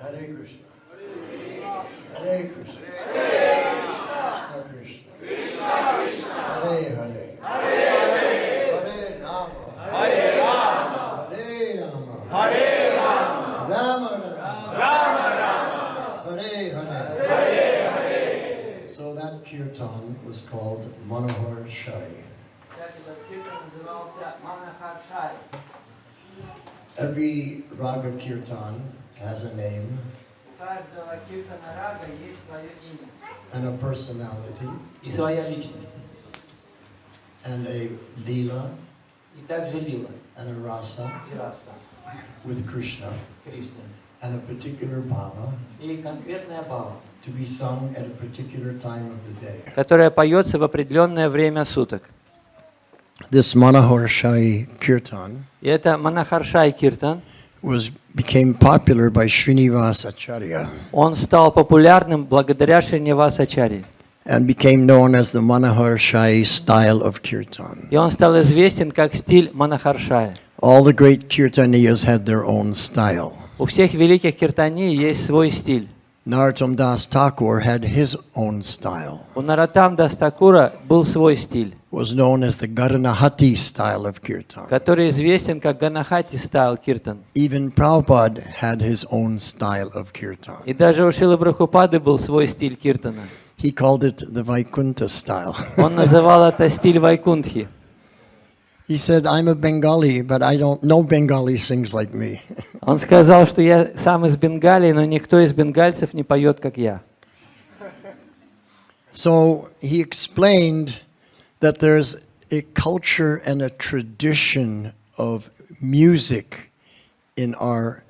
Hare Krishna. Hare Krishna. Krishna Krishna. Krishna Krishna. Hare Hare. Hare Hare Rama. Hare Rama. Hare Rama. Hare Rama. Rama Rama. Rama Rama. Hare Hare. Hare Hare. So that kirtan was called Manohar Shai. Every raga kirtan has a name and a personality и своя личность, and a lila и также лила, and a rasa и раса, with Krishna Кришна, and a particular bhava и конкретная бхава, to be sung at a particular time of the day. которая поется в определенное время суток. This Manohar Shai kirtan И это Манахаршай Киртан, became popular by Srinivas Acharya он стал популярным благодаря Шринивасачарье. and became known as the Manohar Shai style of kirtan. И он стал известен как стиль Манахаршая. All the great kirtaniyas had their own style. У всех великих киртани есть свой стиль. Narottam Das Thakur had his own style. У Нароттам Дас Такура был свой стиль, Was known as the Garanahati style of kirtan. который известен как Ганахати стайл Киртан. Even Prabhupada had his own style of kirtan. И даже у Шилы Прабхупады был свой стиль Киртана. He called it the Vaikuntha style. Он называл это стиль Вайкунтхи. He said, I'm a Bengali, but no Bengali sings like me. Он сказал, что я сам из Бенгалии, но никто из бенгальцев не поет, как я. So he explained that there's a culture and a tradition of music in our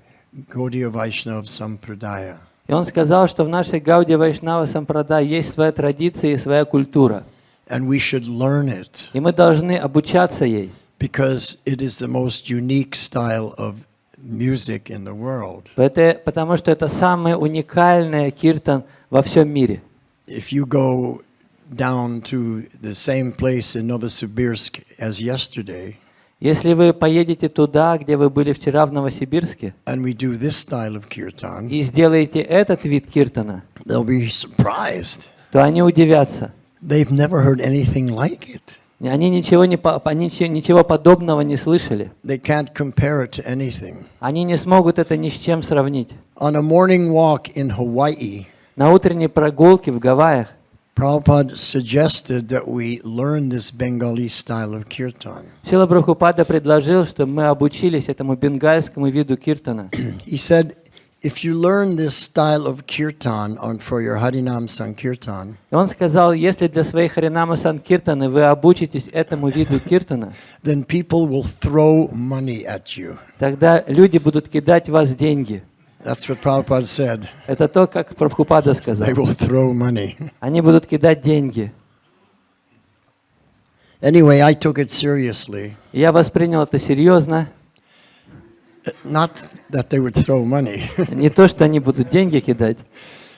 Gaudiya Vaishnava Sampradaya. И он сказал, что в нашей Гаудия Вайшнава Сампрадай есть своя традиция и своя культура. And we should learn it И мы должны обучаться ей, because it is the most unique style of music in the world. потому что это самое уникальное киртан во всем мире. If you go down to the same place in Novosibirsk as yesterday, Если вы поедете туда, где вы были вчера в Новосибирске, and we do this style of kirtan, и сделаете этот вид киртана, they'll be surprised. то они удивятся. They've never heard anything like it. Они ничего подобного не слышали. They can't compare it to anything. Они не смогут это ни с чем сравнить. On a morning walk in Hawaii, На утренней прогулке в Гавайях Prabhupada suggested that we learn this Bengali style of kirtan. Шрила Прабхупада предложил, чтобы мы обучились этому бенгальскому виду киртана. He said, if you learn this style of kirtan for your Harinam Sankirtan, И он сказал, если для своих Харинама Санкиртаны вы обучитесь этому виду киртана, then people will throw money at you. тогда люди будут кидать в вас деньги. That's what Prabhupada said. Это то, как Прабхупада сказал. They will throw money. Они будут кидать деньги. Anyway, I took it seriously. И я воспринял это серьезно. Not that they would throw money, Не то, что они будут деньги кидать,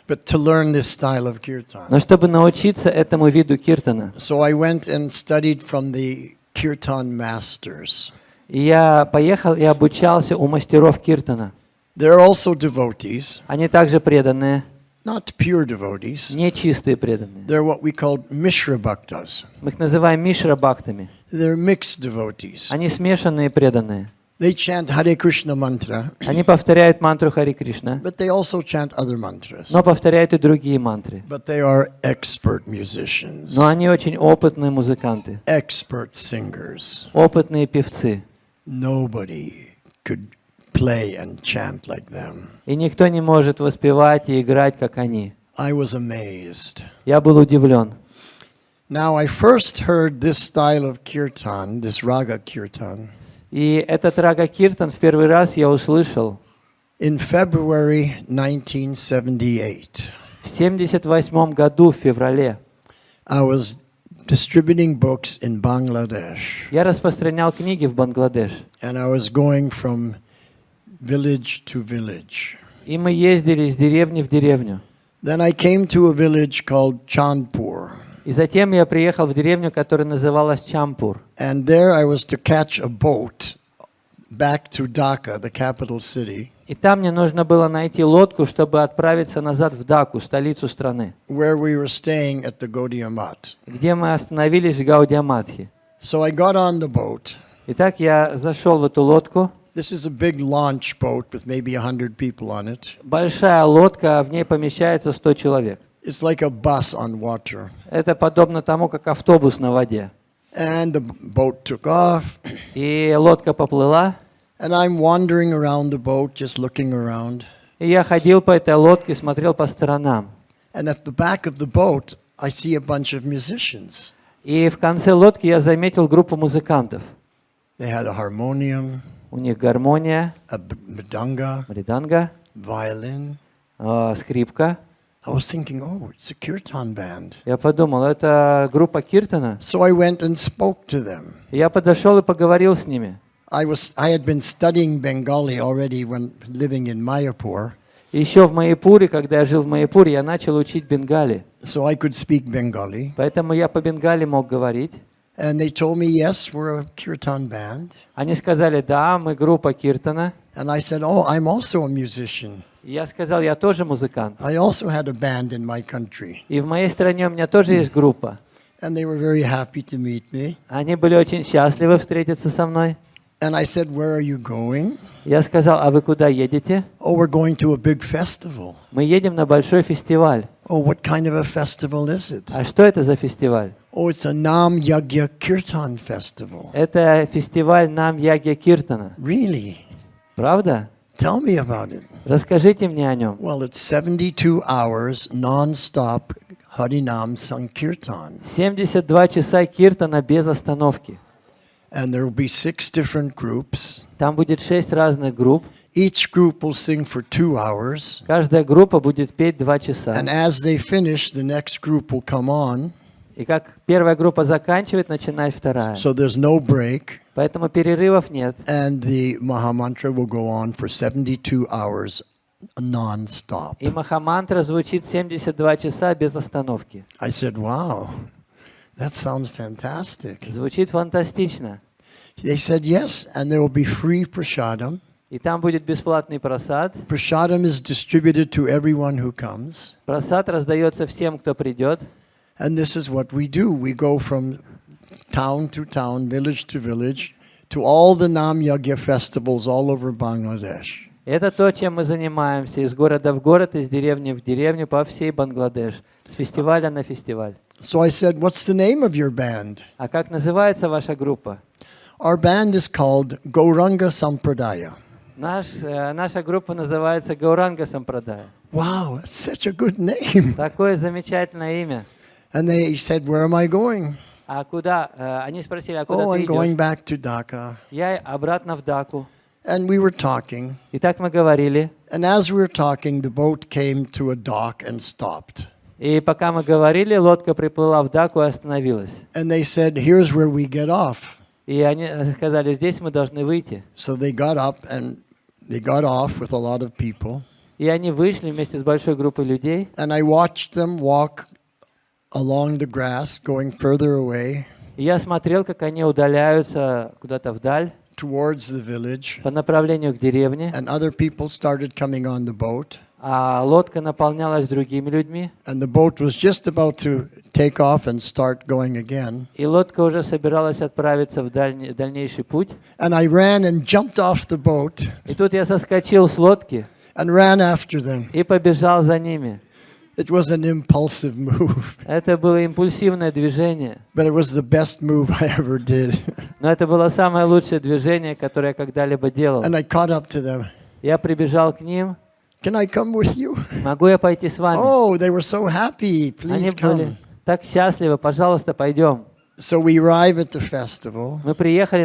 but to learn this style of kirtan. но чтобы научиться этому виду киртана. So I went and studied from the kirtan masters. И я поехал и обучался у мастеров киртана. They're also devotees, Они также преданные, not pure devotees. не чистые преданные. They're what we call Mishra Bhaktas. Мы их называем мишра-бхактами. They're mixed devotees. Они смешанные преданные. They chant Hare Krishna mantra, Они повторяют мантру Хари Кришна, but they also chant other mantras. но повторяют и другие мантры. But they are expert musicians, Но они очень опытные музыканты, expert singers. опытные певцы. Nobody could play and chant like them. И никто не может воспевать и играть, как они. I was amazed. Я был удивлен. Now, I first heard this style of kirtan, this raga kirtan, И этот рага киртан в первый раз я услышал in February 1978. в 1978 году, в феврале. I was distributing books in Bangladesh, Я распространял книги в Бангладеш. and I was going from village to village. И мы ездили из деревни в деревню. Then I came to a village called Chandpur, И затем я приехал в деревню, которая называлась Чампур. and there I was to catch a boat back to Dhaka, the capital city, И там мне нужно было найти лодку, чтобы отправиться назад в Даку, столицу страны, where we were staying at the Gaudiya Math. где мы остановились в Гаудиаматхе. So I got on the boat. Итак, я зашел в эту лодку. This is a big launch boat with maybe 100 people on it. Большая лодка, в ней помещается 100 человек. It's like a bus on water. Это подобно тому, как автобус на воде. And the boat took off, И лодка поплыла, and I'm wandering around the boat, just looking around. и я ходил по этой лодке, смотрел по сторонам. And at the back of the boat, I see a bunch of musicians. И в конце лодки я заметил группу музыкантов. They had a harmonium, У них гармония, a mridanga, мриданга, violin. скрипка. I was thinking, oh, it's a kirtan band. Я подумал, это группа киртана. So I went and spoke to them. Я подошел и поговорил с ними. I had been studying Bengali already when living in Mayapur, Еще в Майяпуре, когда я жил в Майяпуре, я начал учить бенгали. so I could speak Bengali. Поэтому я по бенгали мог говорить. And they told me, yes, we're a kirtan band. Они сказали, да, мы группа киртана. And I said, oh, I'm also a musician. И я сказал, я тоже музыкант. I also had a band in my country. И в моей стране у меня тоже есть группа. And they were very happy to meet me. Они были очень счастливы встретиться со мной. And I said, where are you going? Я сказал, а вы куда едете? Oh, we're going to a big festival. Мы едем на большой фестиваль. Oh, what kind of a festival is it? А что это за фестиваль? Oh, it's a Nam Yagya Kirtan festival. Это фестиваль Нам Ягья Киртана. Really? Правда? Tell me about it. Расскажите мне о нем. Well, it's 72 hours non-stop Harinam Sankirtan. 72 часа киртана без остановки. And there will be 6 different groups. Там будет 6 разных групп. Each group will sing for 2 hours. Каждая группа будет петь 2 часа. And as they finish, the next group will come on. И как первая группа заканчивает, начинает вторая. So there's no break. Поэтому перерывов нет. And the Mahamantra will go on for 72 hours non-stop. И Махамантра звучит 72 часа без остановки. I said, wow, that sounds fantastic. Звучит фантастично. They said, yes, and there will be free prasadam. И там будет бесплатный просад. Prasadam is distributed to everyone who comes. Просад раздается всем, кто придет. And this is what we do. We go from town to town, village to village, to all the Nam Yagya festivals all over Bangladesh. Это то, чем мы занимаемся из города в город, из деревни в деревню, по всей Бангладеш, с фестиваля на фестиваль. So I said, "What's the name of your band?" А как называется ваша группа? Our band is called Gauranga Sampradaya. Наша группа называется Гауранга Сампрадая. Wow, that's such a good name. Такое замечательное имя. And they said, "Where am I going?" А куда? Они спросили, а куда Oh, ты I'm going идешь? back to Dhaka. Я обратно в Даку. And we were talking. И так мы говорили. And as we were talking, the boat came to a dock and stopped. И пока мы говорили, лодка приплыла в Даку и остановилась. And they said, "Here's where we get off." И они сказали, здесь мы должны выйти. So they got up and they got off with a lot of people. И они вышли вместе с большой группой людей. And I watched them walk along the grass, going further away И я смотрел, как они удаляются куда-то вдаль, towards the village. по направлению к деревне. And other people started coming on the boat. А лодка наполнялась другими людьми. And the boat was just about to take off and start going again. И лодка уже собиралась отправиться в дальнейший путь. And I ran and jumped off the boat И тут я соскочил с лодки and ran after them. и побежал за ними. It was an impulsive move, Это было импульсивное движение. but it was the best move I ever did. Но это было самое лучшее движение, которое я когда-либо делал. And I caught up to them. Я прибежал к ним. "Can I come with you?" Могу я пойти с вами? Oh, they were so happy. Они Please были come. так счастливы. Пожалуйста, пойдем. So we arrive at the festival. Мы пришли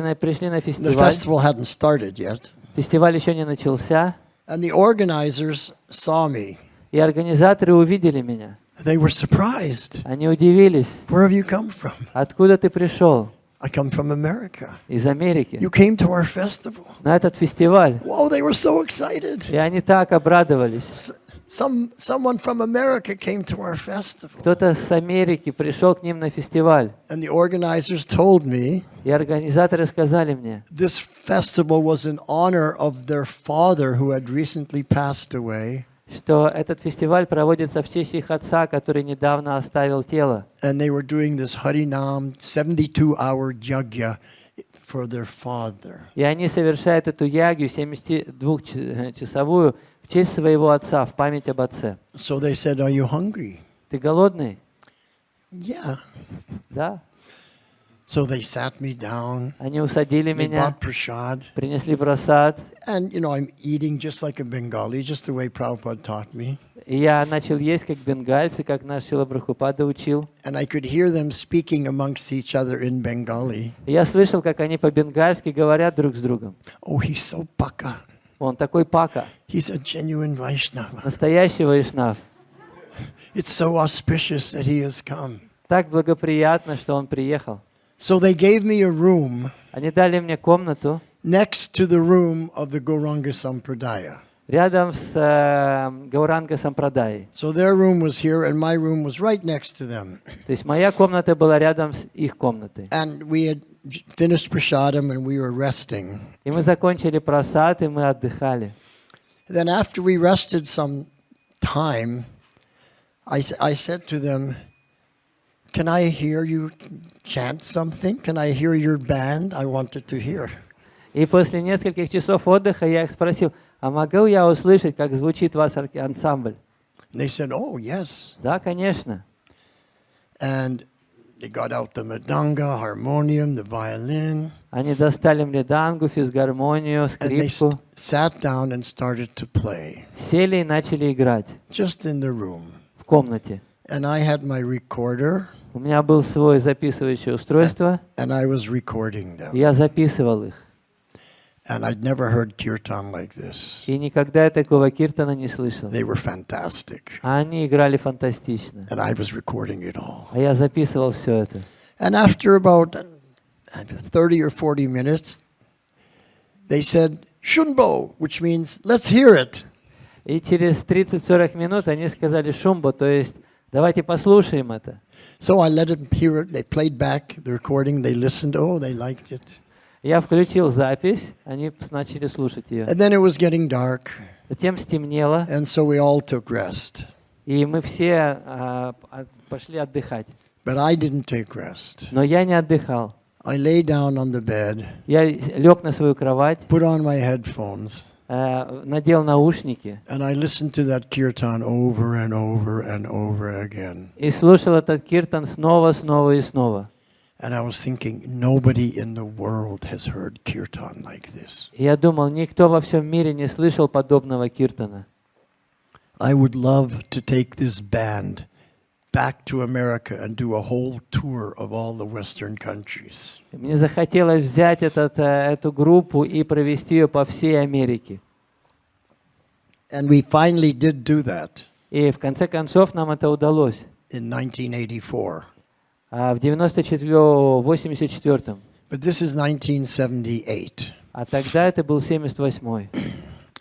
на The фестиваль. festival hadn't started yet. Фестиваль еще не начался. And the organizers saw me. И организаторы увидели меня. They were surprised. Они удивились. "Where have you come from?" Откуда ты пришел? "I come from America." Из Америки. "You came to our festival." На этот фестиваль. Whoa, they were so excited. И они так обрадовались. Someone from America came to our festival. Кто-то с Америки пришел к ним на фестиваль. And the organizers told me И организаторы сказали мне, this festival was in honor of their father who had recently passed away. что этот фестиваль проводится в честь их отца, который недавно оставил тело. And they were doing this Harinam 72-hour yajna for their father. И они совершают эту ягью 72-часовую в честь своего отца, в память об отце. So they said, "Are you hungry?" Ты голодный? "Yeah." Да. So they sat me down. Они усадили They меня, bought prasad. принесли просад. And, I'm eating just like a Bengali, just the way Prabhupada taught me. И я начал есть как бенгальцы, как наш Шрила Прабхупада учил. And I could hear them speaking amongst each other in Bengali. И я слышал, как они по-бенгальски говорят друг с другом. "Oh, he's so paka. Он такой пака, He's a genuine Vaishnava. настоящий вайшнав. It's so auspicious that he has come." Так благоприятно, что он приехал. So they gave me a room Они дали мне комнату next to the room of the Gauranga Sampradaya. рядом с Гауранга Сампрадаей. So their room was here and my room was right next to them. То есть моя комната была рядом с их комнатой. And we had finished prasadam and we were resting. И мы закончили просад, и мы отдыхали. Then after we rested some time, I said to them, "Can I hear you chant something? Can I hear your band? I wanted to hear." И после нескольких часов отдыха я их спросил, а могу я услышать, как звучит ваш ансамбль? And they said, "Oh, yes." Да, конечно. And they got out the mridanga, harmonium, the violin, Они достали мридангу, физгармонию, and they скрипку, sat down and started to play, сели и начали играть just in the room. в комнате. And I had my recorder, У меня был свой записывающее устройство, and I was recording и them. я записывал их. And I'd never heard kirtan like this. И никогда я такого киртана не слышал. They were fantastic. А они играли фантастично. And I was recording it all. А я записывал все это. And after about 30 or 40 minutes, they said, "Shunbo," which means, "Let's hear it." И через 30-40 минут они сказали шумбо, то есть давайте послушаем это. So I let them hear it. They played back the recording. They listened. Oh, they liked it. Я включил запись, они начали слушать ее. And then it was getting dark. Затем стемнело, And so we all took rest. и мы все пошли отдыхать. But I didn't take rest. Но я не отдыхал. I lay down on the bed, Я лег на свою кровать, put on my headphones, надел наушники and I listened to that kirtan over and over and over again. и слушал этот киртан снова, снова и снова. And I was thinking, nobody in the world has heard kirtan like this. И я думал, никто во всем мире не слышал подобного киртана. I would love to take this band back to America and do a whole tour of all the Western countries. Мне захотелось взять эту группу и провести ее по всей Америке. And we finally did do that И в конце концов нам это удалось. in 1984. В 84-м. But this is 1978. А тогда это был 78-й.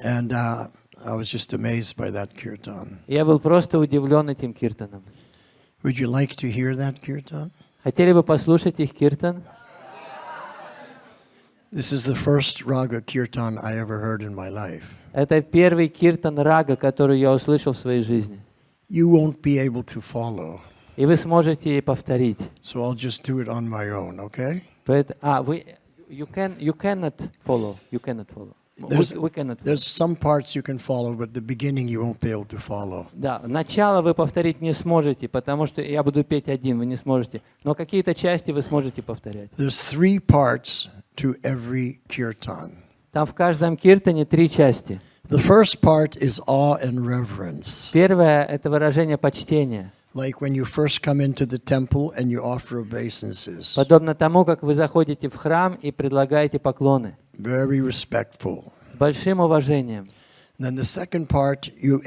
And I was just amazed by that kirtan. Я был просто удивлен этим киртаном. Would you like to hear that kirtan? Хотели бы послушать их киртан? This is the first raga kirtan I ever heard in my life. Это первый киртан рага, который я услышал в своей жизни. You won't be able to follow, И вы сможете повторить. so I'll just do it on my own, okay? You cannot follow. You cannot follow. There's- We cannot follow. There's some parts you can follow, but the beginning you won't be able to follow. Да, начало вы повторить не сможете, потому что я буду петь один, вы не сможете. Но какие-то части вы сможете повторять. There's 3 parts to every kirtan. Там в каждом киртане 3 части. The first part is awe and reverence. Первое — это выражение почтения. Like when you first come into the temple and you offer obeisances. Подобно тому, как вы заходите в храм и предлагаете поклоны. Very respectful. С большим уважением. And then the second part, you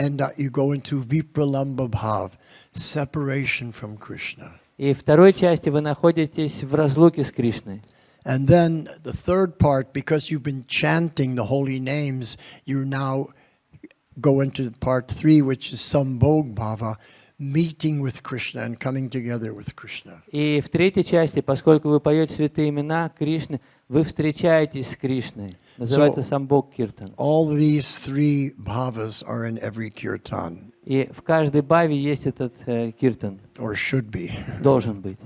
go into vipralamba bhav, separation from Krishna. И в второй части вы находитесь в разлуке с Кришной. And then the third part, because you've been chanting the holy names, you now go into part 3, which is sambhog bhava, meeting with Krishna and coming together with Krishna. И в третьей части, поскольку вы поете святые имена Кришны, вы встречаетесь с Кришной. Называется самбог киртан. All these 3 bhavas are in every kirtan, И в каждой баве есть этот киртан. or should be. Должен быть.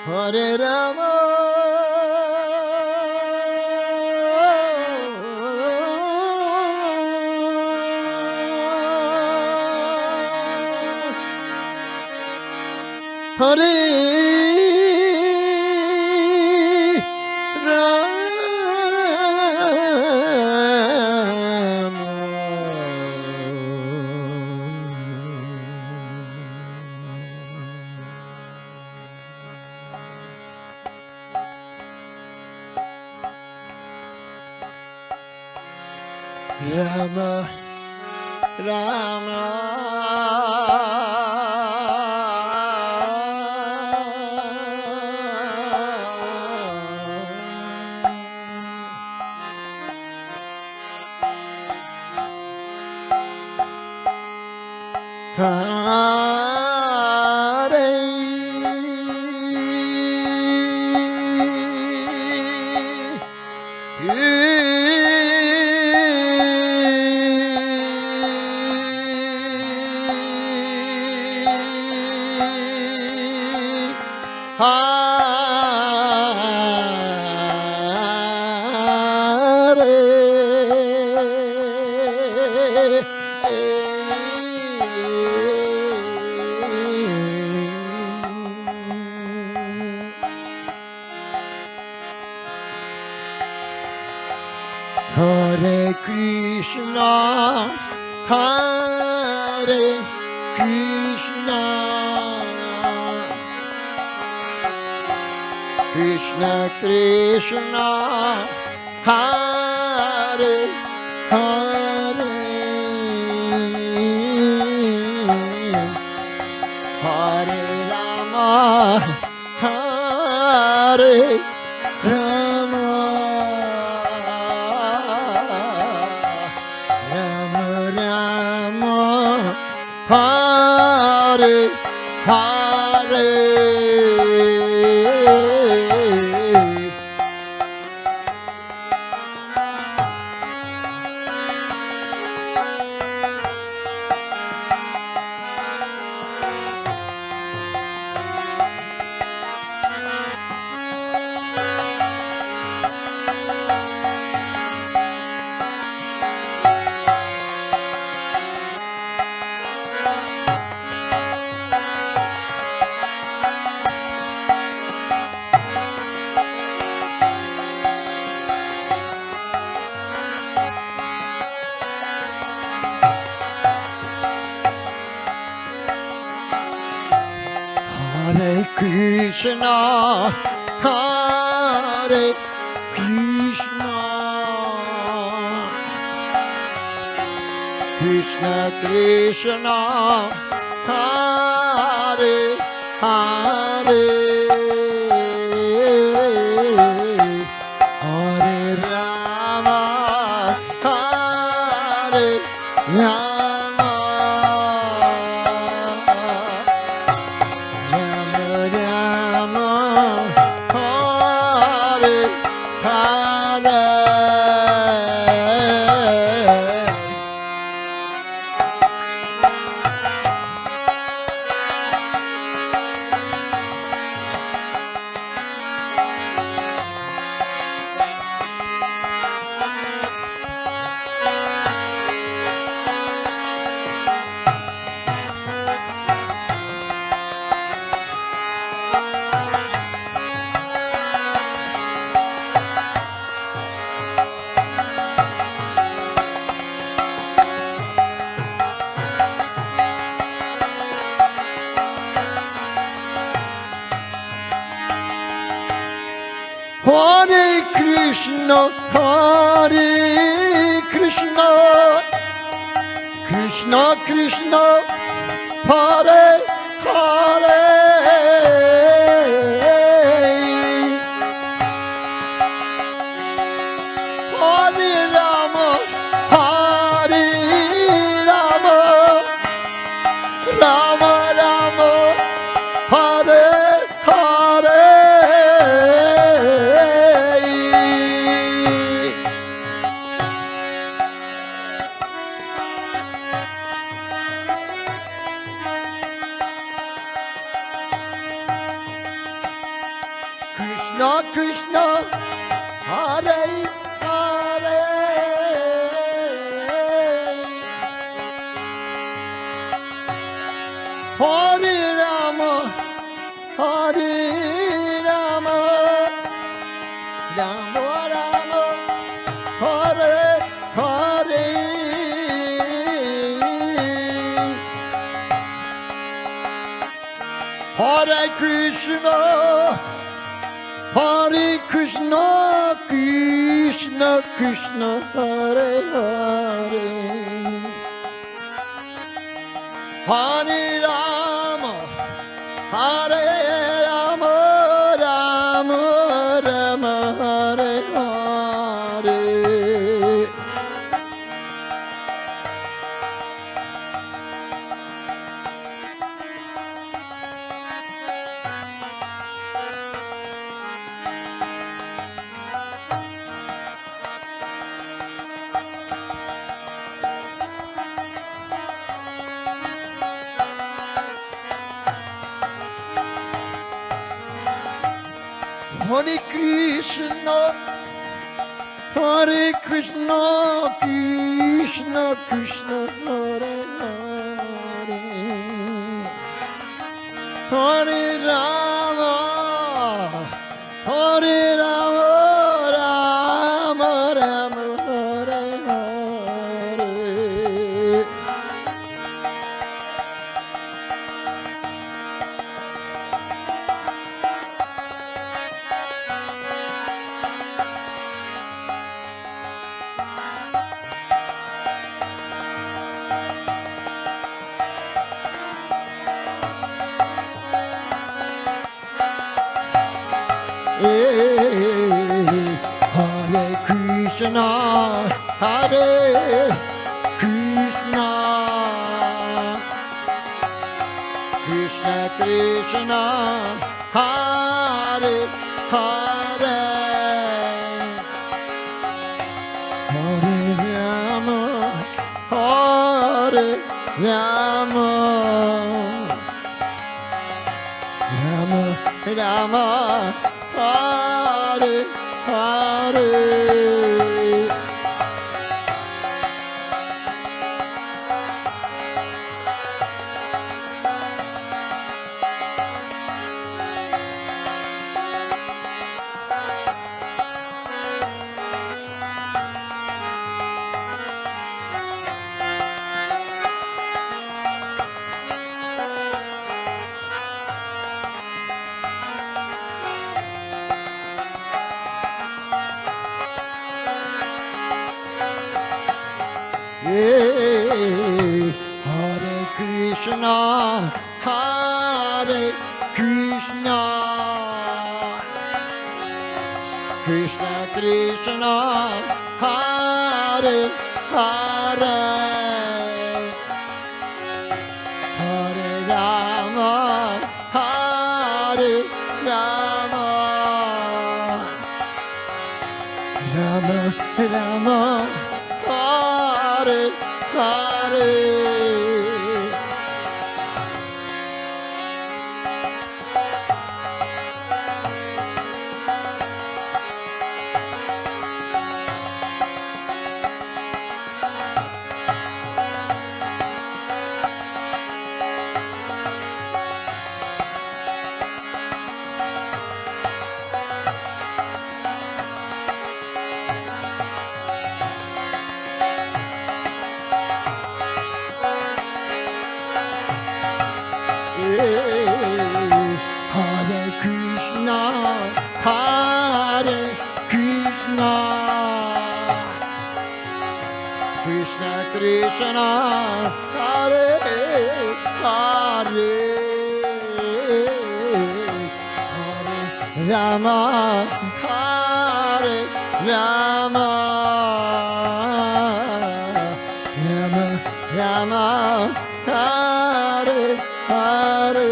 Hare Rama, Hare Rama. Rama, Rama. Hare Krishna, Hare Krishna, Krishna Krishna, Hare Hare, Hare Rama, Hare Rama. Hare Hare. Hare Krishna, Hare Krishna, Krishna Krishna, Hare Hare, Hare Rama, Hare Rama. Hare Krishna, Hare Krishna, Krishna Krishna, Hare Hare, Hare Rama, Hare Rama, Rama Rama, Hare Hare. Krishna Krishna, Hare Hare, Hare Rama, Hare Rama, Rama Rama, Hare Hare, Hare Krishna, Hare Krishna, Krishna Krishna Krishna Hare Hare Hare Rama Hare Rama Rama Rama Hare Hare Hare Krishna, Hare Krishna, Krishna Krishna, Hare Hare, Hare Rama, Hare Rama, Rama Rama, Hare Hare. Hare Krishna, Hare Krishna, Krishna Krishna, Hare Hare, Hare Rama, Hare Rama, Rama Rama, Hare Hare. Hare Krishna, Hare Krishna, Krishna Krishna, Hare Hare, Hare Rama, Hare Rama, Rama Rama, Hare Hare. Hare Krishna, Hare Krishna, Krishna Krishna, Hare Hare, Hare Rama, Hare Rama, Rama Rama, Hare Hare.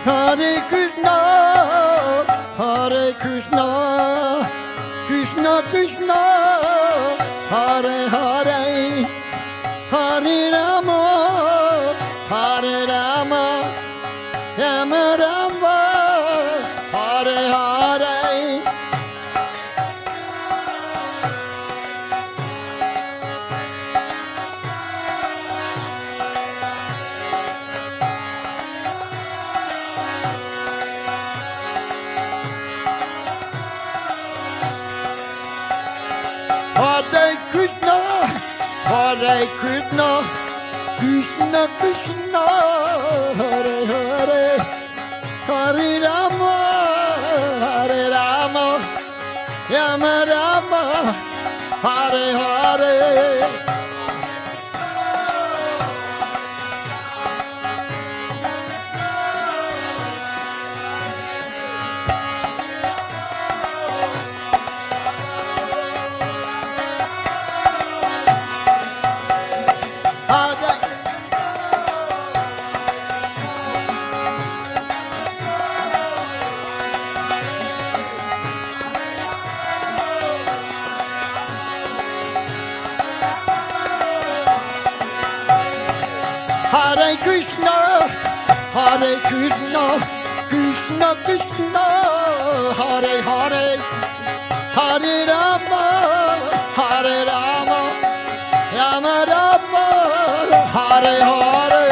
Hare Krishna, Hare Krishna, Krishna Krishna, Hare Hare, Hare Rama, Hare Rama, Rama Rama, Hare Hare. Hare Krishna, Krishna Krishna, Hare Hare, Hare Rama, Hare Rama, Rama Rama, Hare Hare. Hare Krishna, Hare Krishna, Krishna Krishna, Hare Hare, Hare Rama, Hare Rama, Rama Rama, Hare Hare.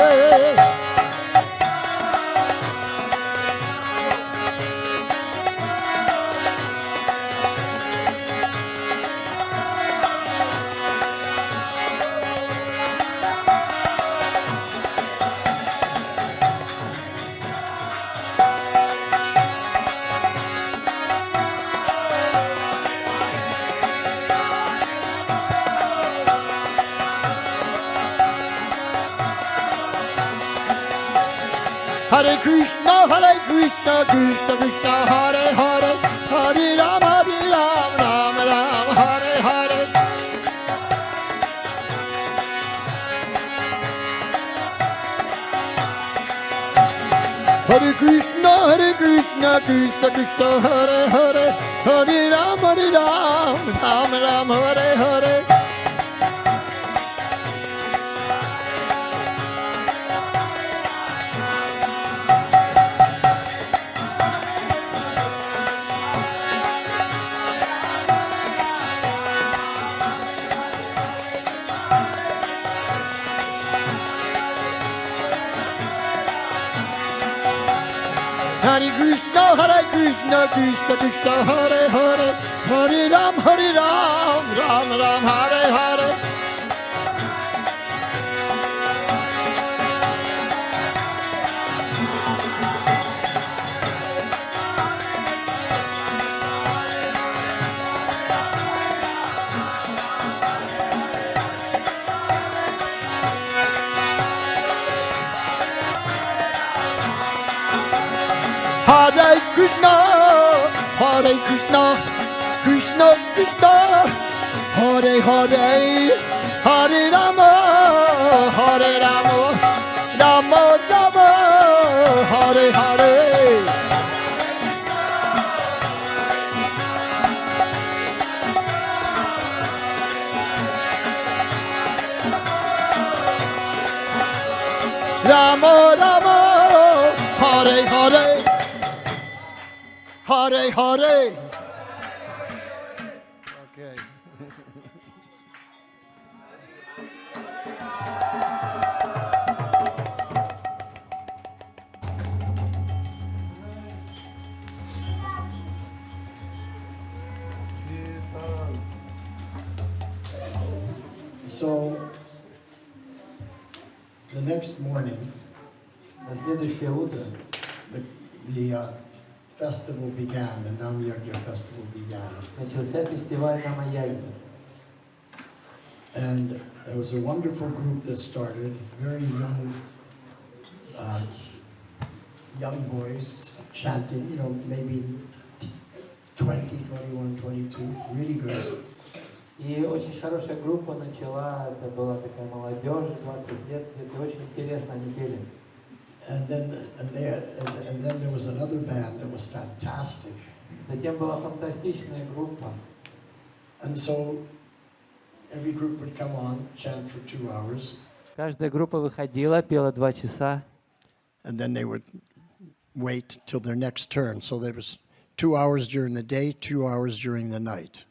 Hare Krishna, Krishna Krishna, Hare Hare, Hare Rama, Rama Rama, Hare Hare. Hare Krishna, Krishna Krishna, Hare Hare, Hare Rama, Rama Rama, Hare Hare. Hare Krishna, Krishna Krishna, Hare Hare, Hare Ram, Ram Ram, Hare Hare. Hare Krishna, Krishna Krishna, Hare Hare, Hare Rama, Rama Rama, Hare Hare. Rama Rama, Hare Hare, Hare Hare. Okay. So the next morning, На следующее утро the festival began, the Nam Yajna festival began. начался фестиваль Намаяги. And there was a wonderful group that started, very young boys chanting, maybe 20, 21, 22, really good. И очень хорошая группа начала, это была такая молодежь, 20 лет, это очень интересно они пели. And then there was another band that was fantastic. Затем была фантастичная группа. And so every group would come on, chant for 2 hours. Каждая группа выходила, пела 2 часа. And then they would wait till their next turn. So there was 2 hours during the day, 2 hours during the night.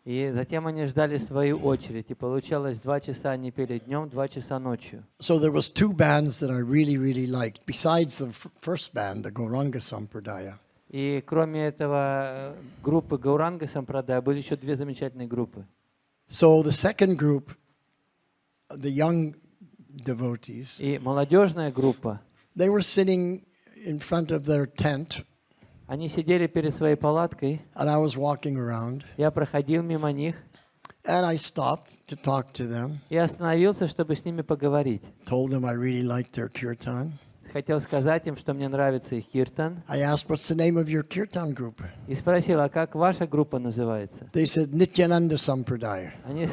И затем они ждали свою очередь. И получалось 2 часа они пели днем, 2 часа ночью. So there was 2 bands that I really liked. Besides the first band, the Gauranga Sampradaya. И кроме этого группы Гауранга Сампрадая были еще 2 замечательные группы. So the second group the young devotees, И молодежная группа, they were sitting in front of their tent, они сидели перед своей палаткой, and I was walking around, я проходил мимо них and I stopped to talk to them, и остановился, чтобы с ними поговорить. told them I really liked their kirtan. Хотел сказать им, что мне нравится их киртан, I asked, what's the name of your kirtan group? и спросил, а как ваша группа называется? They said, Nityananda Sampradaya. Они...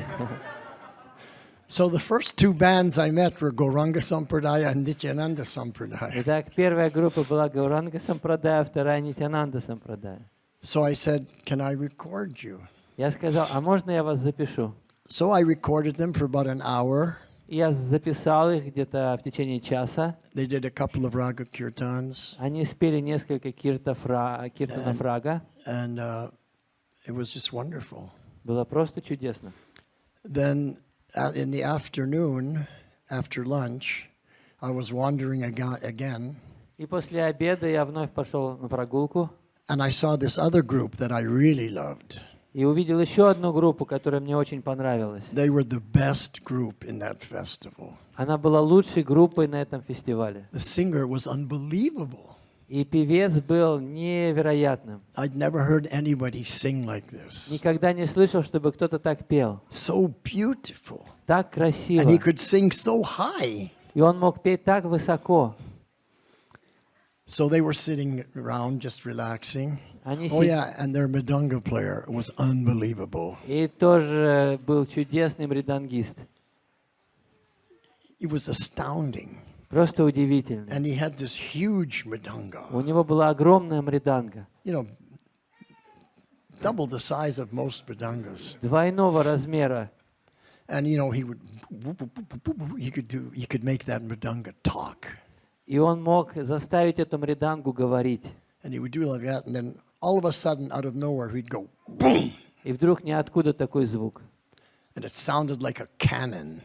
So the first two bands I met were Gauranga Sampradaya and Nityananda Sampradaya. Итак, первая группа была Гауранга Сампрадая, вторая Нитянанда Сампрадая. So I said, can I record you? Я сказал, а можно я вас запишу? So I recorded them for about an hour. И я записал их где-то в течение часа. They did a couple of raga kirtans, Они спели несколько киртанов рага. and it was just wonderful. Было просто чудесно. Then in the afternoon, after lunch, I was wandering again, И после обеда я вновь пошел на прогулку and I saw this other group that I really loved. и увидел еще одну группу, которая мне очень понравилась. They were the best group in that festival. Она была лучшей группой на этом фестивале. The singer was unbelievable. И певец был невероятным. I'd never heard anybody sing like this. Никогда не слышал, чтобы кто-то так пел. So beautiful. Так красиво. And he could sing so high. И он мог петь так высоко. So they were sitting around just relaxing. Они Oh yeah, and their mridanga player was unbelievable. И тоже был чудесный мридангист. It was astounding. Просто удивительный. And he had this huge mridanga, У него была огромная мриданга. Double the size of most mridangas. Двойного размера. And he could make that mridanga talk. И он мог заставить эту мридангу говорить. And he would do like that, and then all of a sudden, out of nowhere, he'd go boom, И вдруг ниоткуда такой звук. and it sounded like a cannon.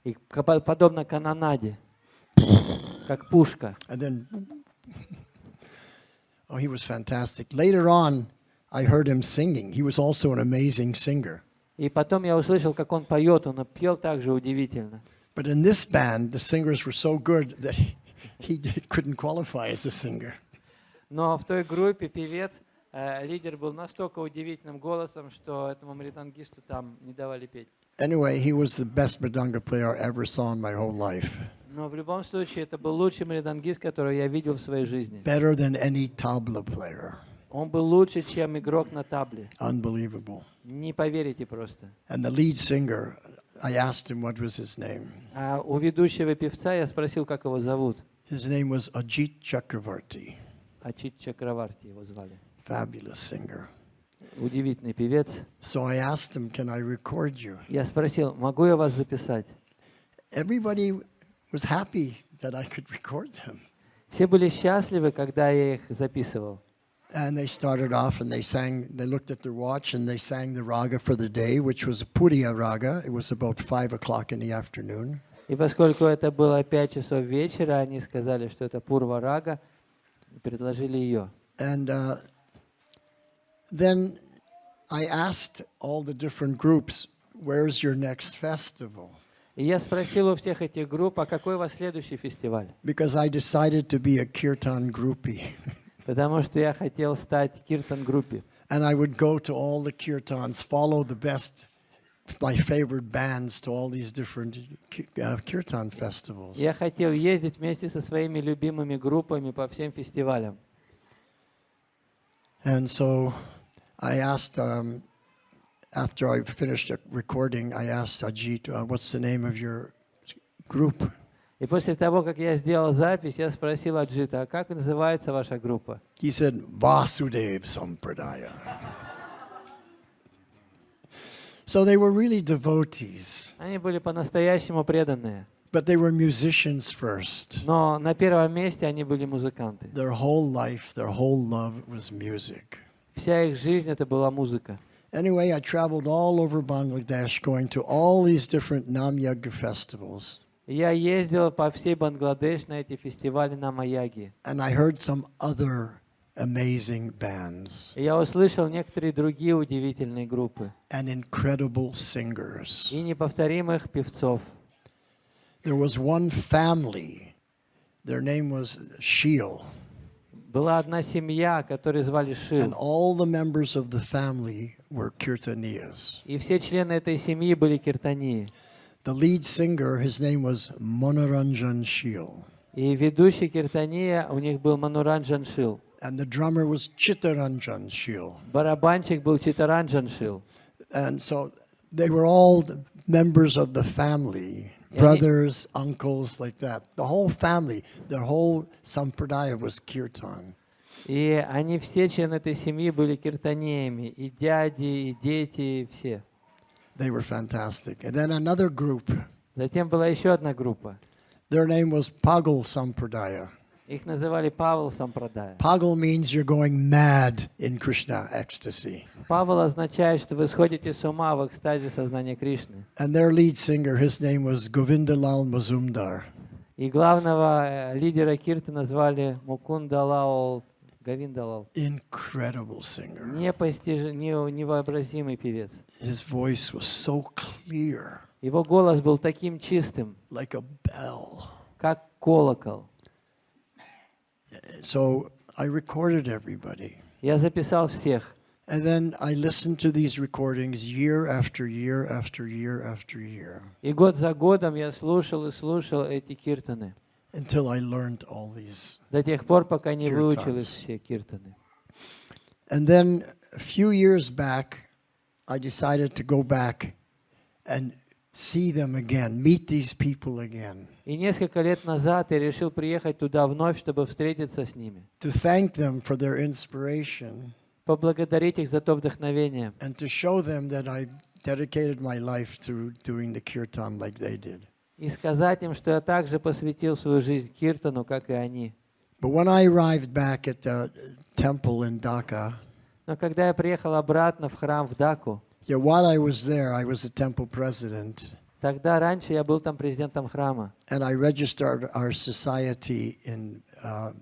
И подобно канонаде. Как пушка. And then, oh, he was fantastic. Later on, I heard him singing. He was also an amazing singer. И потом я услышал, как он поет. Он пел также удивительно. But in this band, the singers were so good that he couldn't qualify as a singer. Но в той группе певец, лидер был настолько удивительным голосом, что этому мридангисту там не давали петь. Anyway, he was the best mridanga player I ever saw in my whole life. Но в любом случае, это был лучший мридангист, которого я видел в своей жизни. Better than any tabla player. Он был лучше, чем игрок на табле. Unbelievable. Не поверите просто. And the lead singer, I asked him what was his name. А у ведущего певца я спросил, как его зовут. His name was Ajit Chakravarti. Ачит Чакраварти его звали. Fabulous singer. Удивительный певец. So I asked him, can I record you? Я спросил, могу я вас записать? Everybody was happy that I could record them. Все были счастливы, когда я их записывал. And they started off and they looked at their watch and they sang the raga for the day, which was Puriya raga. It was about 5 o'clock in the afternoon. И поскольку это было 5 часов вечера, они сказали, что это Пурва Рага, и предложили ее. And then I asked all the different groups, where's your next festival? И я спросил у всех этих групп, а какой у вас следующий фестиваль? Because I decided to be a kirtan groupie. Потому что я хотел стать киртан-группе. And I would go to all the kirtans, follow my favorite bands to all these different kirtan festivals. Я хотел ездить вместе со своими любимыми группами по всем фестивалям. And so I asked, after I finished recording, I asked Ajit, what's the name of your group? И после того, как я сделал запись, я спросил Аджита, а как называется ваша группа? He said, Vasudev Sampradaya. So they were really devotees, Они были по-настоящему преданные. but they were musicians first. Но на первом месте они были музыканты. Their whole life, their whole love was music. Вся их жизнь это была музыка. Anyway, I traveled all over Bangladesh, going to all these different Namyagya festivals. Я ездил по всей Бангладеш на эти фестивали на Маяги. And I heard some other amazing bands И я услышал некоторые другие удивительные группы and incredible singers. и неповторимых певцов. there was one family. Their name was Shil. Была одна семья, которую звали And Шил. all the members of the family were kirtaniyas. И все члены этой семьи были киртании. The lead singer, his name was Monoranjan Shil. И ведущий киртания у них был Мануранджан Шил. And the drummer was Chittaranjan Shil. Барабанщик был Читаранджан Шил. And so they were all members of the family, brothers, uncles, like that. The whole family, their whole sampradaya was kirtan. И они все члены этой семьи были киртаниями. И дяди, и дети, и все. They were fantastic. And then another group, Затем была еще одна группа. their name was Pagal Sampradaya. Их называли Павел Сампрадая. Pagal means you're going mad in Krishna ecstasy. Павел означает, что вы сходите с ума в экстазе сознания Кришны. And their lead singer, his name was Govindalal Mazumdar. И главного лидера кирты назвали Мукундалал Говиндалал. Incredible singer. Невообразимый певец. His voice was so clear, Его голос был таким чистым, like a bell. как колокол. So I recorded everybody. Я записал всех. And then I listened to these recordings year after year after year after year И год за годом я слушал и слушал эти киртаны. until I learned all these. До тех пор, пока не выучил их Киртанс. все киртаны. And then a few years back, I decided to go back and see them again, meet these people again, И несколько лет назад я решил приехать туда вновь, чтобы встретиться с ними. to thank them for their inspiration Поблагодарить их за то вдохновение. and to show them that I dedicated my life to doing the kirtan like they did. И сказать им, что я также посвятил свою жизнь киртану, как и они. But when I arrived back at the temple in Dhaka, Но когда я приехал обратно в храм в Даку, while I was there, I was the temple president, тогда раньше я был там президентом храма. and I registered our society in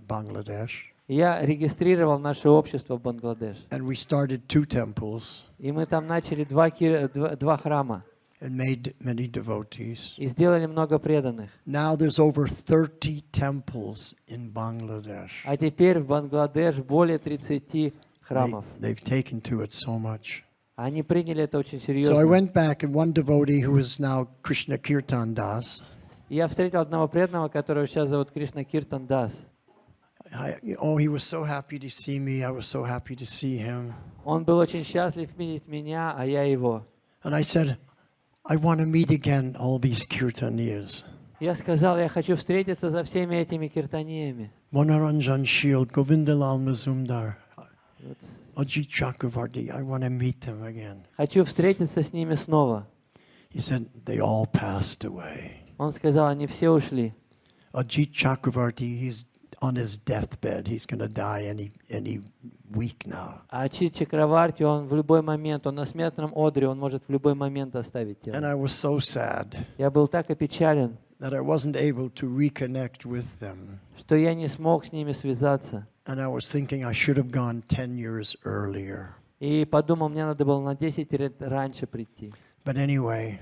Bangladesh, И я регистрировал наше общество в Бангладеш. and we started 2 temples И мы там начали два храма. and made many devotees. И сделали много преданных. Now there's over 30 temples in Bangladesh. А теперь в Бангладеш более 30 храмов. They've taken to it so much. Они приняли это очень So I серьезно. went back, and one devotee who is now Krishna Kirtan Das, И я встретил одного преданного, которого сейчас зовут Кришна Киртан Дас. he was so happy to see me. I was so happy to see him. Он был очень счастлив видеть меня, а я его. And I said, I want to meet again all these kirtaniyas. Я сказал, я хочу встретиться со всеми этими киртаниями. Monoranjan Shil, Govindalal Mazumdar, Вот. Ajit Chakravarti, I want to meet them again. Хочу встретиться с ними снова. He said, they all passed away. Он сказал, они все ушли. Ajit Chakravarti, he's on his deathbed. He's going to die any week now. А Ачит Чакраварти, он в любой момент, он на смертном одре, он может в любой момент оставить And тело. I was so sad Я был так опечален, that I wasn't able to reconnect with them. что я не смог с ними связаться. And I was thinking I should have gone 10 years earlier. И подумал, мне надо было на 10 лет раньше прийти. But anyway,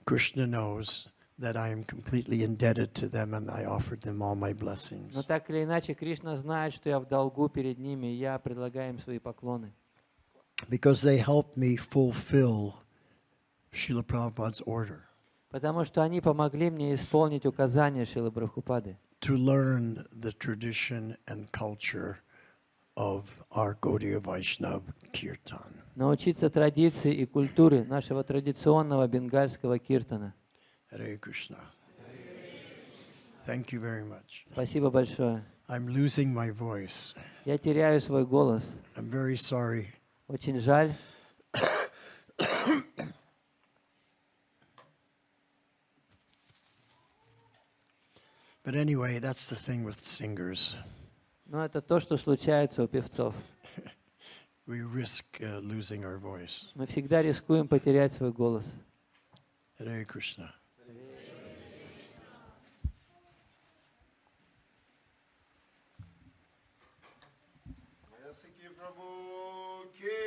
Krishna knows that I am completely indebted to them, and I offered them all my blessings. Но так или иначе, Кришна знает, что я в долгу перед ними, и я предлагаю им свои поклоны. Because they helped me fulfill Srila Prabhupada's order Потому что они помогли мне исполнить указания Шрилы Прабхупады, to learn the tradition and culture of our Gaudiya Vaishnava Kirtan. научиться традиции и культуре нашего традиционного бенгальского киртана. Hare Krishna. Thank you very much. Спасибо большое. I'm losing my voice. Я теряю свой голос. I'm very sorry. Очень жаль. But anyway, that's the thing with singers. Но это то, что случается у певцов. We risk losing our voice. Мы всегда рискуем потерять свой голос. Hare Krishna. Ваясаки прабху ки